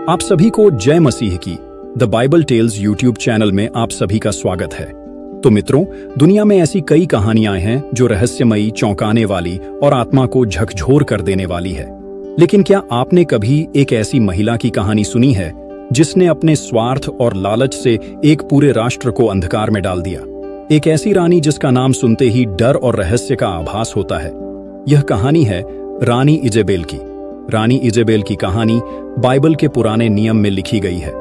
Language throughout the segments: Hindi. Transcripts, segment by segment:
आप सभी को जय मसीह की the Bible tells YouTube channel में आप सभी का स्वागत है। तो मित्रों, दुनिया में ऐसी कई कहानियां हैं जो रहस्यमयी, चौंकाने वाली और आत्मा को झकझोर कर देने वाली है। लेकिन क्या आपने कभी एक ऐसी महिला की कहानी सुनी है जिसने अपने स्वार्थ और लालच से एक पूरे राष्ट्र को अंधकार में डाल दिया? एक ऐसी रानी जिसका नाम सुनते ही डर और रहस्य का आभास होता है। यह कहानी है रानी इजेबेल की। रानी इजेबेल की कहानी बाइबल के पुराने नियम में लिखी गई है।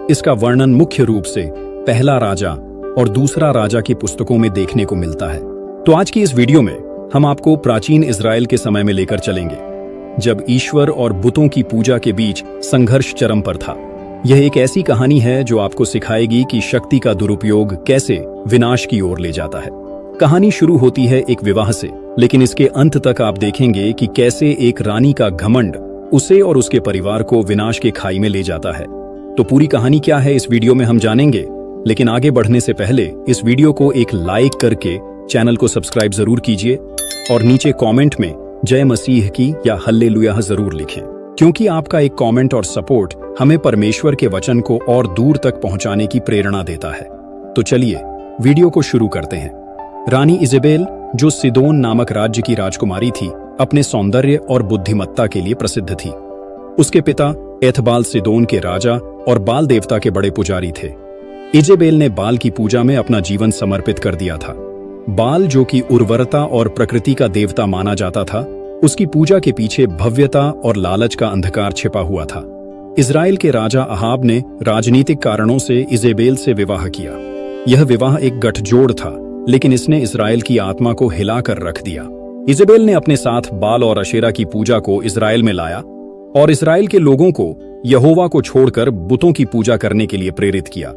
इसका वर्णन मुख्य रूप से पहला राजा और दूसरा राजा की पुस्तकों में देखने को मिलता है। तो आज की इस वीडियो में हम आपको प्राचीन इज़राइल के समय में लेकर चलेंगे, जब ईश्वर और बुतों की पूजा के बीच संघर्ष चरम पर था। यह एक ऐसी कहानी है जो आपको सिखाएगी कि शक्ति का दुरुपयोग कैसे विनाश की ओर ले जाता है। कहानी शुरू होती है एक विवाह से, लेकिन इसके अंत तक आप देखेंगे कि कैसे एक रानी का घमंड उसे और उसके परिवार को विनाश के खाई में ले जाता है। तो पूरी कहानी क्या है इस वीडियो में हम जानेंगे, लेकिन आगे बढ़ने से पहले इस वीडियो को एक लाइक करके चैनल को सब्सक्राइब जरूर कीजिए और नीचे कमेंट में जय मसीह की या हल्लेलुया जरूर लिखें, क्योंकि आपका एक कमेंट और सपोर्ट हमें परमेश्वर के वचन को और दूर तक पहुंचाने की प्रेरणा देता है। तो चलिए वीडियो को शुरू करते हैं। रानी इजेबेल, जो सिदोन नामक राज्य की राजकुमारी थी, अपने सौंदर्य और बुद्धिमत्ता के लिए प्रसिद्ध थी। उसके पिता एथबाल सिदोन के राजा और बाल देवता के बड़े पुजारी थे। इजेबेल ने बाल की पूजा में अपना जीवन समर्पित कर दिया था। बाल, जो कि उर्वरता और प्रकृति का देवता माना जाता था, उसकी पूजा के पीछे भव्यता और लालच का अंधकार छिपा हुआ था। इजराइल के राजा अहाब ने राजनीतिक कारणों से इजेबेल से विवाह किया। यह विवाह एक गठजोड़ था, लेकिन इसने इजराइल की आत्मा को हिलाकर रख दिया। इजेबेल ने अपने साथ बाल और अशेरा की पूजा को इजराइल में लाया और इजराइल के लोगों को यहोवा को छोड़कर बुतों की पूजा करने के लिए प्रेरित किया।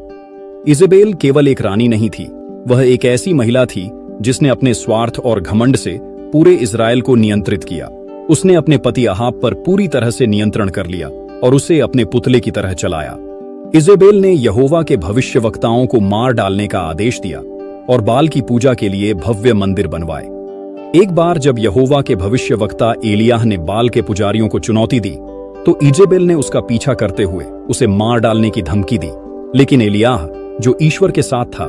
इजेबेल केवल एक रानी नहीं थी, वह एक ऐसी महिला थी जिसने अपने स्वार्थ और घमंड से पूरे इजराइल को नियंत्रित किया। उसने अपने पति अहाब पर पूरी तरह से नियंत्रण कर लिया और उसे अपने पुतले की तरह चलाया। इजेबेल ने यहोवा के भविष्यवक्ताओं को मार डालने का आदेश दिया और बाल की पूजा के लिए भव्य मंदिर बनवाए। एक बार जब यहोवा के भविष्यवक्ता एलियाह ने बाल के पुजारियों को चुनौती दी, तो इजेबेल ने उसका पीछा करते हुए उसे मार डालने की धमकी दी। लेकिन एलियाह, जो ईश्वर के साथ था,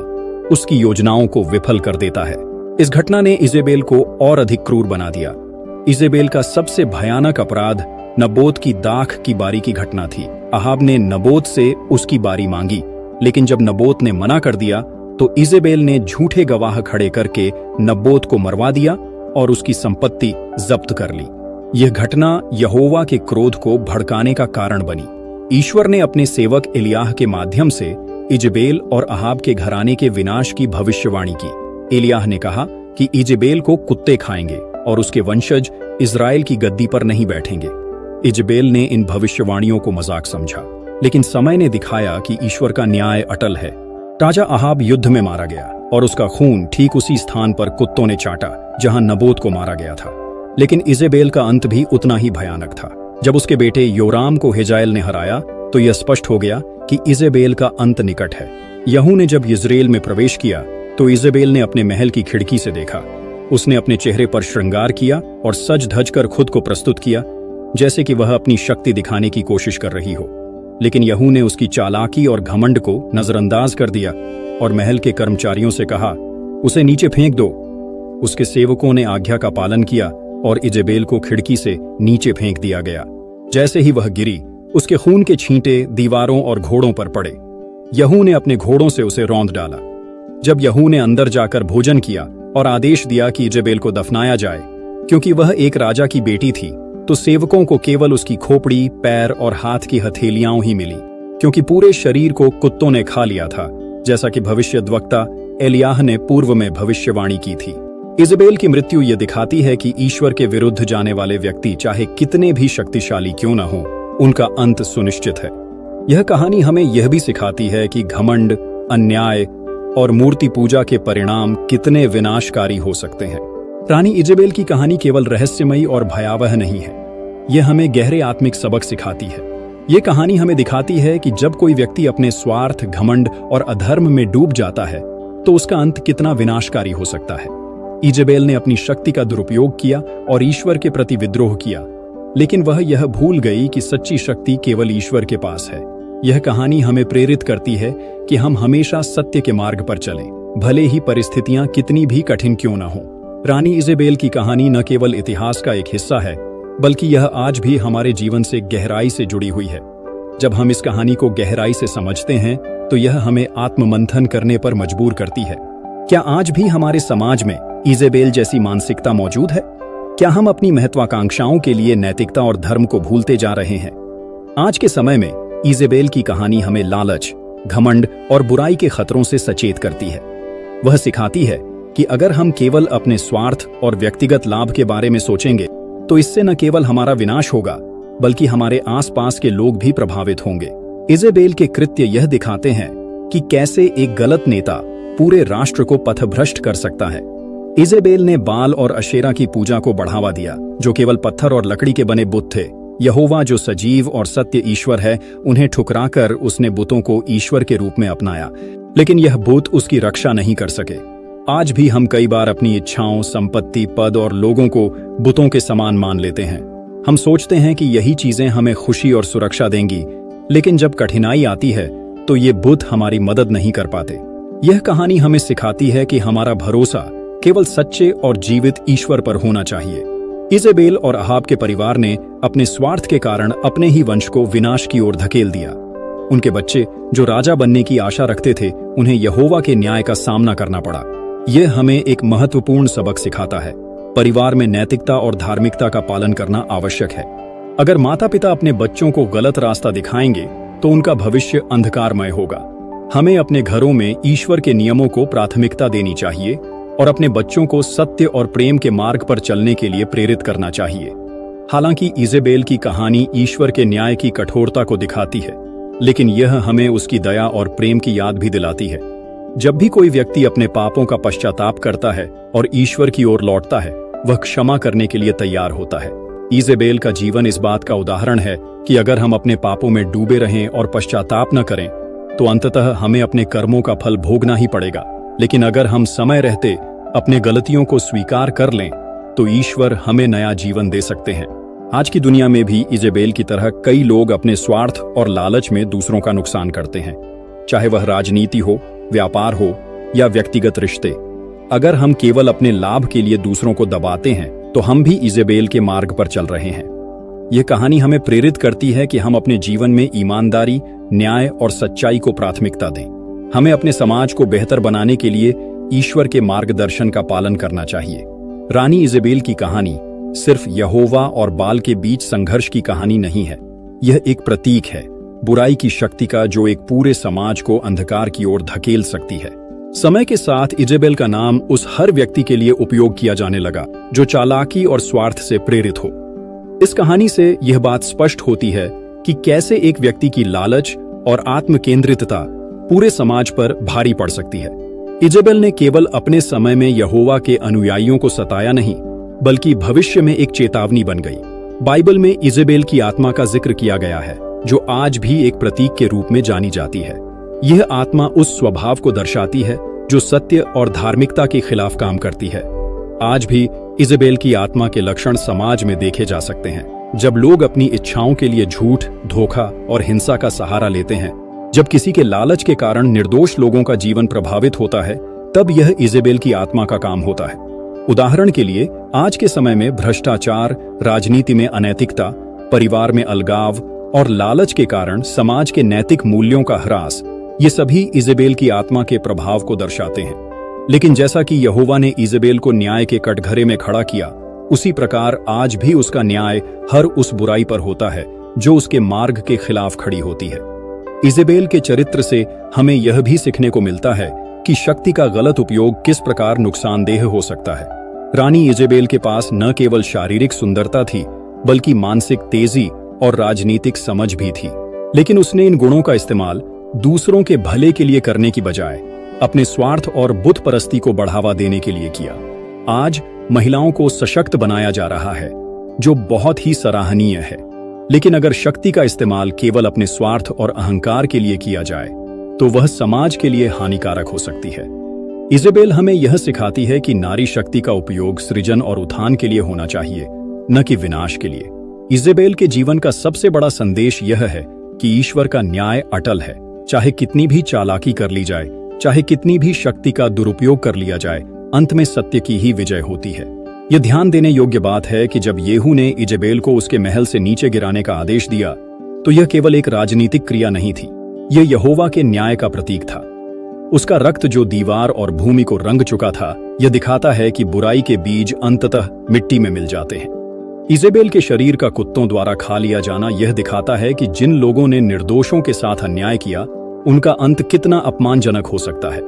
उसकी योजनाओं को विफल कर देता है। इस घटना ने इजेबेल को और अधिक क्रूर बना दिया। इजेबेल का सबसे भयानक अपराध नबोत की दाख की बारी की घटना थी। अहाब ने नबोत से उसकी बारी मांगी, लेकिन जब नबोत ने मना कर दिया तो इजेबेल ने झूठे गवाह खड़े करके नबोत को मरवा दिया और उसकी संपत्ति जब्त कर ली। यह घटना यहोवा के क्रोध को भड़काने का कारण बनी। ईश्वर ने अपने सेवक एलियाह के माध्यम से इजेबेल और अहाब के घराने के विनाश की भविष्यवाणी की। एलियाह ने कहा कि इजेबेल को कुत्ते खाएंगे और उसके वंशज इजराइल की गद्दी पर नहीं बैठेंगे। इजेबेल ने इन भविष्यवाणियों को मजाक समझा, लेकिन समय ने दिखाया कि ईश्वर का न्याय अटल है। राजा अहाब युद्ध में मारा गया और उसका खून ठीक उसी स्थान पर कुत्तों ने चाटा जहां नबोत को मारा गया था। लेकिन इजेबेल का अंत भी उतना ही भयानक था। जब उसके बेटे योराम को हेजाएल ने हराया तो यह स्पष्ट हो गया कि इजेबेल का अंत निकट है। यहू ने जब यिज्रेल में प्रवेश किया तो इजेबेल ने अपने महल की खिड़की से देखा। उसने अपने चेहरे पर श्रृंगार किया और सज धज कर खुद को प्रस्तुत किया, जैसे कि वह अपनी शक्ति दिखाने की कोशिश कर रही हो। लेकिन यहू ने उसकी चालाकी और घमंड को नजरअंदाज कर दिया और महल के कर्मचारियों से कहा, उसे नीचे फेंक दो। उसके सेवकों ने आज्ञा का पालन किया और इजेबेल को खिड़की से नीचे फेंक दिया गया। जैसे ही वह गिरी, उसके खून के छींटे दीवारों और घोड़ों पर पड़े। यहू ने अपने घोड़ों से उसे रौंद डाला। जब यहू ने अंदर जाकर भोजन किया और आदेश दिया कि इजेबेल को दफनाया जाए, क्योंकि वह एक राजा की बेटी थी, तो सेवकों को केवल उसकी खोपड़ी, पैर और हाथ की हथेलियां ही मिली, क्योंकि पूरे शरीर को कुत्तों ने खा लिया था, जैसा कि भविष्यद्वक्ता एलियाह ने पूर्व में भविष्यवाणी की थी। इजेबेल की मृत्यु यह दिखाती है कि ईश्वर के विरुद्ध जाने वाले व्यक्ति चाहे कितने भी शक्तिशाली क्यों न हो, उनका अंत सुनिश्चित है। यह कहानी हमें यह भी सिखाती है कि घमंड, अन्याय और मूर्ति पूजा के परिणाम कितने विनाशकारी हो सकते हैं। रानी इजेबेल की कहानी केवल रहस्यमयी और भयावह नहीं है, यह हमें गहरे आत्मिक सबक सिखाती है। ये कहानी हमें दिखाती है कि जब कोई व्यक्ति अपने स्वार्थ, घमंड और अधर्म में डूब जाता है तो उसका अंत कितना विनाशकारी हो सकता है। इजेबेल ने अपनी शक्ति का दुरुपयोग किया और ईश्वर के प्रति विद्रोह किया, लेकिन वह यह भूल गई कि सच्ची शक्ति केवल ईश्वर के पास है। यह कहानी हमें प्रेरित करती है कि हम हमेशा सत्य के मार्ग पर चलें, भले ही परिस्थितियां कितनी भी कठिन क्यों न हो। रानी इजेबेल की कहानी न केवल इतिहास का एक हिस्सा है, बल्कि यह आज भी हमारे जीवन से गहराई से जुड़ी हुई है। जब हम इस कहानी को गहराई से समझते हैं तो यह हमें आत्ममंथन करने पर मजबूर करती है। क्या आज भी हमारे समाज में इजेबेल जैसी मानसिकता मौजूद है? क्या हम अपनी महत्वाकांक्षाओं के लिए नैतिकता और धर्म को भूलते जा रहे हैं? आज के समय में इजेबेल की कहानी हमें लालच, घमंड और बुराई के खतरों से सचेत करती है। वह सिखाती है कि अगर हम केवल अपने स्वार्थ और व्यक्तिगत लाभ के बारे में सोचेंगे तो इससे न केवल हमारा विनाश होगा, बल्कि हमारे आसपास के लोग भी प्रभावित होंगे। इजेबेल के कृत्य यह दिखाते हैं कि कैसे एक गलत नेता पूरे राष्ट्र को पथभ्रष्ट कर सकता है। इजेबेल ने बाल और अशेरा की पूजा को बढ़ावा दिया, जो केवल पत्थर और लकड़ी के बने बुत थे। यहोवा जो सजीव और सत्य ईश्वर है, उन्हें ठुकराकर उसने बुतों को ईश्वर के रूप में अपनाया, लेकिन यह बुत उसकी रक्षा नहीं कर सके। आज भी हम कई बार अपनी इच्छाओं, संपत्ति, पद और लोगों को बुतों के समान मान लेते हैं। हम सोचते हैं कि यही चीजें हमें खुशी और सुरक्षा देंगी, लेकिन जब कठिनाई आती है तो ये बुत हमारी मदद नहीं कर पाते। यह कहानी हमें सिखाती है कि हमारा भरोसा केवल सच्चे और जीवित ईश्वर पर होना चाहिए। इजेबेल और अहाब के परिवार ने अपने स्वार्थ के कारण अपने ही वंश को विनाश की ओर धकेल दिया। उनके बच्चे जो राजा बनने की आशा रखते थे, उन्हें यहोवा के न्याय का सामना करना पड़ा। यह हमें एक महत्वपूर्ण सबक सिखाता है। परिवार में नैतिकता और धार्मिकता का पालन करना आवश्यक है। अगर माता पिता अपने बच्चों को गलत रास्ता दिखाएंगे तो उनका भविष्य अंधकारमय होगा। हमें अपने घरों में ईश्वर के नियमों को प्राथमिकता देनी चाहिए और अपने बच्चों को सत्य और प्रेम के मार्ग पर चलने के लिए प्रेरित करना चाहिए। हालांकि इजेबेल की कहानी ईश्वर के न्याय की कठोरता को दिखाती है, लेकिन यह हमें उसकी दया और प्रेम की याद भी दिलाती है। जब भी कोई व्यक्ति अपने पापों का पश्चाताप करता है और ईश्वर की ओर लौटता है, वह क्षमा करने के लिए तैयार होता है। इजेबेल का जीवन इस बात का उदाहरण है कि अगर हम अपने पापों में डूबे रहें और पश्चाताप न करें तो अंततः हमें अपने कर्मों का फल भोगना ही पड़ेगा। लेकिन अगर हम समय रहते अपने गलतियों को स्वीकार कर लें तो ईश्वर हमें नया जीवन दे सकते हैं। आज की दुनिया में भी इजेबेल की तरह कई लोग अपने स्वार्थ और लालच में दूसरों का नुकसान करते हैं, चाहे वह राजनीति हो, व्यापार हो या व्यक्तिगत रिश्ते। अगर हम केवल अपने लाभ के लिए दूसरों को दबाते हैं तो हम भी इजेबेल के मार्ग पर चल रहे हैं। यह कहानी हमें प्रेरित करती है कि हम अपने जीवन में ईमानदारी, न्याय और सच्चाई को प्राथमिकता दें। हमें अपने समाज को बेहतर बनाने के लिए ईश्वर के मार्गदर्शन का पालन करना चाहिए। रानी इजेबेल की कहानी सिर्फ यहोवा और बाल के बीच संघर्ष की कहानी नहीं है। यह एक प्रतीक है बुराई की शक्ति का, जो एक पूरे समाज को अंधकार की ओर धकेल सकती है। समय के साथ इजेबेल का नाम उस हर व्यक्ति के लिए उपयोग किया जाने लगा जो चालाकी और स्वार्थ से प्रेरित हो। इस कहानी से यह बात स्पष्ट होती है कि कैसे एक व्यक्ति की लालच और आत्मकेंद्रितता पूरे समाज पर भारी पड़ सकती है। इजेबेल ने केवल अपने समय में यहोवा के अनुयायियों को सताया नहीं, बल्कि भविष्य में एक चेतावनी बन गई। बाइबल में इजेबेल की आत्मा का जिक्र किया गया है, जो आज भी एक प्रतीक के रूप में जानी जाती है। यह आत्मा उस स्वभाव को दर्शाती है जो सत्य और धार्मिकता के खिलाफ काम करती है। आज भी इजेबेल की आत्मा के लक्षण समाज में देखे जा सकते हैं। जब लोग अपनी इच्छाओं के लिए झूठ, धोखा और हिंसा का सहारा लेते हैं, जब किसी के लालच के कारण निर्दोष लोगों का जीवन प्रभावित होता है, तब यह इजेबेल की आत्मा का काम होता है। उदाहरण के लिए, आज के समय में भ्रष्टाचार, राजनीति में अनैतिकता, परिवार में अलगाव और लालच के कारण समाज के नैतिक मूल्यों का ह्रास, ये सभी इजेबेल की आत्मा के प्रभाव को दर्शाते हैं। लेकिन जैसा कि यहोवा ने इजेबेल को न्याय के कटघरे में खड़ा किया, उसी प्रकार आज भी उसका न्याय हर उस बुराई पर होता है जो उसके मार्ग के खिलाफ खड़ी होती है। इजेबेल के चरित्र से हमें यह भी सीखने को मिलता है कि शक्ति का गलत उपयोग किस प्रकार नुकसानदेह हो सकता है। रानी इजेबेल के पास न केवल शारीरिक सुंदरता थी, बल्कि मानसिक तेजी और राजनीतिक समझ भी थी। लेकिन उसने इन गुणों का इस्तेमाल दूसरों के भले के लिए करने की बजाय अपने स्वार्थ और बुत परस्ती को बढ़ावा देने के लिए किया। आज महिलाओं को सशक्त बनाया जा रहा है, जो बहुत ही सराहनीय है। लेकिन अगर शक्ति का इस्तेमाल केवल अपने स्वार्थ और अहंकार के लिए किया जाए तो वह समाज के लिए हानिकारक हो सकती है। इजेबेल हमें यह सिखाती है कि नारी शक्ति का उपयोग सृजन और उत्थान के लिए होना चाहिए, न कि विनाश के लिए। इजेबेल के जीवन का सबसे बड़ा संदेश यह है कि ईश्वर का न्याय अटल है। चाहे कितनी भी चालाकी कर ली जाए, चाहे कितनी भी शक्ति का दुरुपयोग कर लिया जाए, अंत में सत्य की ही विजय होती है। यह ध्यान देने योग्य बात है कि जब येहू ने इजेबेल को उसके महल से नीचे गिराने का आदेश दिया, तो यह केवल एक राजनीतिक क्रिया नहीं थी, यह यहोवा के न्याय का प्रतीक था। उसका रक्त जो दीवार और भूमि को रंग चुका था, यह दिखाता है कि बुराई के बीज अंततः मिट्टी में मिल जाते हैं। इजेबेल के शरीर का कुत्तों द्वारा खा लिया जाना यह दिखाता है कि जिन लोगों ने निर्दोषों के साथ अन्याय किया, उनका अंत कितना अपमानजनक हो सकता है।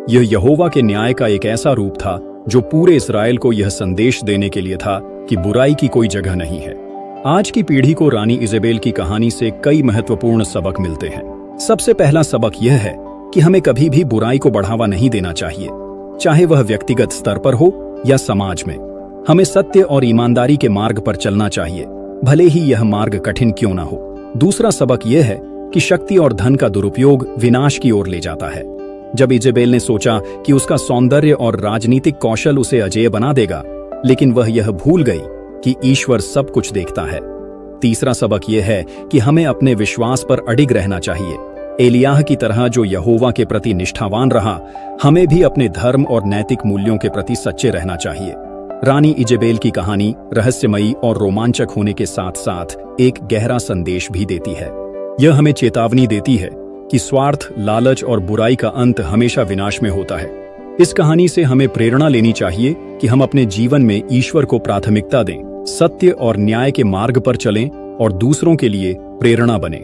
यह यहोवा के न्याय का एक ऐसा रूप था जो पूरे इस्राएल को यह संदेश देने के लिए था कि बुराई की कोई जगह नहीं है। आज की पीढ़ी को रानी इजेबेल की कहानी से कई महत्वपूर्ण सबक मिलते हैं। सबसे पहला सबक यह है कि हमें कभी भी बुराई को बढ़ावा नहीं देना चाहिए, चाहे वह व्यक्तिगत स्तर पर हो या समाज में। हमें सत्य और ईमानदारी के मार्ग पर चलना चाहिए, भले ही यह मार्ग कठिन क्यों ना हो। दूसरा सबक यह है कि शक्ति और धन का दुरुपयोग विनाश की ओर ले जाता है। जब इजेबेल ने सोचा कि उसका सौंदर्य और राजनीतिक कौशल उसे अजेय बना देगा, लेकिन वह यह भूल गई कि ईश्वर सब कुछ देखता है। तीसरा सबक यह है कि हमें अपने विश्वास पर अडिग रहना चाहिए। एलियाह की तरह जो यहोवा के प्रति निष्ठावान रहा, हमें भी अपने धर्म और नैतिक मूल्यों के प्रति सच्चे रहना चाहिए। रानी इजेबेल की कहानी रहस्यमयी और रोमांचक होने के साथ साथ एक गहरा संदेश भी देती है। यह हमें चेतावनी देती है कि स्वार्थ, लालच और बुराई का अंत हमेशा विनाश में होता है। इस कहानी से हमें प्रेरणा लेनी चाहिए कि हम अपने जीवन में ईश्वर को प्राथमिकता दें, सत्य और न्याय के मार्ग पर चलें और दूसरों के लिए प्रेरणा बने।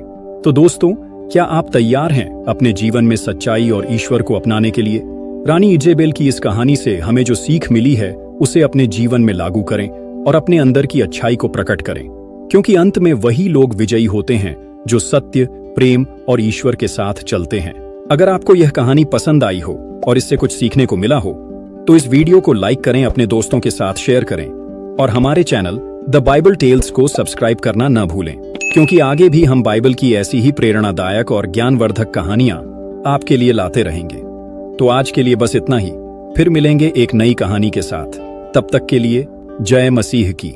तो दोस्तों, क्या आप तैयार हैं अपने जीवन में सच्चाई और ईश्वर को अपनाने के लिए? रानी इजेबेल की इस कहानी से हमें जो सीख मिली है, उसे अपने जीवन में लागू करें और अपने अंदर की अच्छाई को प्रकट करें, क्योंकि अंत में वही लोग विजयी होते हैं जो सत्य, प्रेम और ईश्वर के साथ चलते हैं। अगर आपको यह कहानी पसंद आई हो और इससे कुछ सीखने को मिला हो, तो इस वीडियो को लाइक करें, अपने दोस्तों के साथ शेयर करें और हमारे चैनल द बाइबल टेल्स को सब्सक्राइब करना न भूलें, क्योंकि आगे भी हम बाइबल की ऐसी ही प्रेरणादायक और ज्ञानवर्धक कहानियां आपके लिए लाते रहेंगे। तो आज के लिए बस इतना ही, फिर मिलेंगे एक नई कहानी के साथ। तब तक के लिए जय मसीह की।